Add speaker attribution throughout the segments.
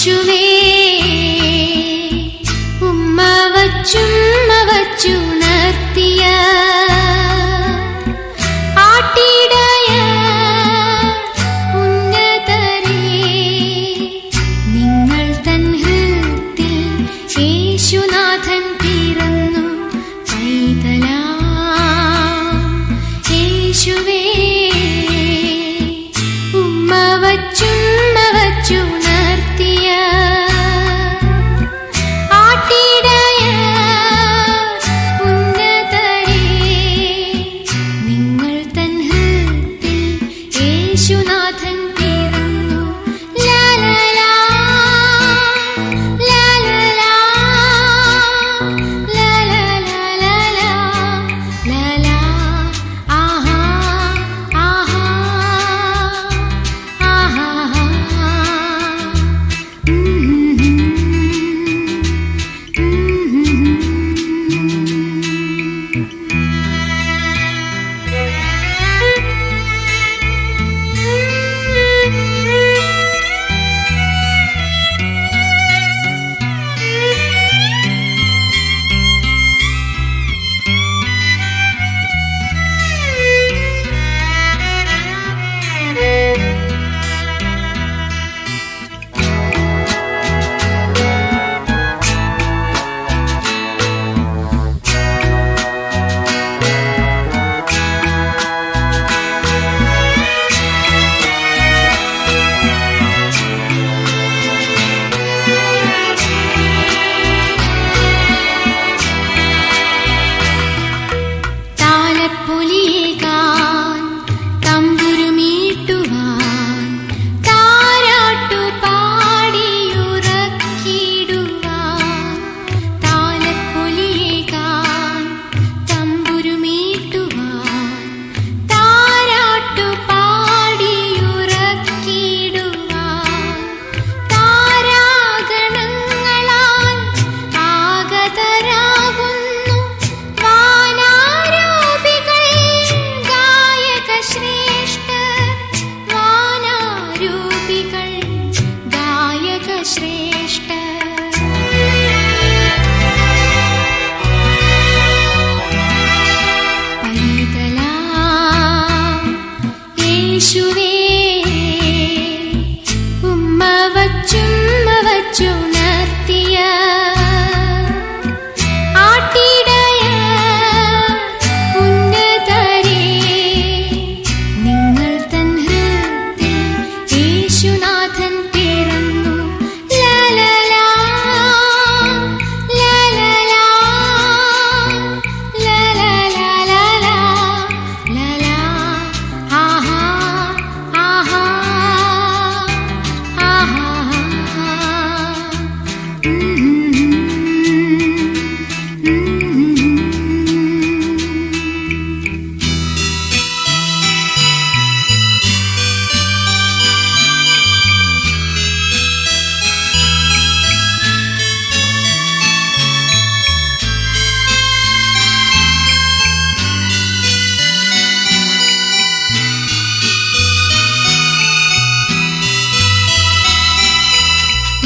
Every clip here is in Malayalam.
Speaker 1: യേശുവേ ഉമ്മ വച്ചുണർത്തിയ ആട്ടിടയ ഉന്നതരേ, നിങ്ങൾ തൻ ഹൃത്തിൽ യേശുനാഥൻ പിറന്നു പൈതലാം. യേശുവേ ഉമ്മ വച്ചുണർത്തിയ ആട്ടിടയ ഉന്നതരേ, നിങ്ങൾ തൻ ഹൃത്തിൽ യേശുനാഥൻ പിറന്നു. ലാലാ ലാലാ ലാലാ ലാലാ ലാലാ ആഹാ ആഹാ ആഹാ. താലപ്പൊലിയേകാൻ തമ്പുരുമീട്ടുവാൻ താരാട്ടു പാടിയുറക്കിടുവാൻ, താലപ്പൊലിയേകാൻ തമ്പുരുമീട്ടുവാൻ താരാട്ടു പാടിയുറക്കിടുവാൻ, താരാഗണങ്ങളാൽ ആഗതരാകുന്നു വാനാരൂപികൾ ഗായകശ്രേഷ്ഠർ, വാനാരൂപികൾ ഗായകശ്രേഷ്ഠർ. പൈതലാം യേശുവേ ഉമ്മ വച്ചുണർത്തിയ ആട്ടിടയ ഉന്നതരേ, നിങ്ങൾ തൻ ഹൃത്തിൽ യേശുനാഥൻ പിറന്നു. ലാലാ ലാലാ ലാലാ ലാലാ ലാലാ ആഹാ ആഹാ ആഹാ.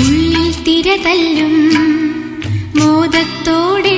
Speaker 1: ഉള്ളിൽ തിരതല്ലും മോദത്തോടെ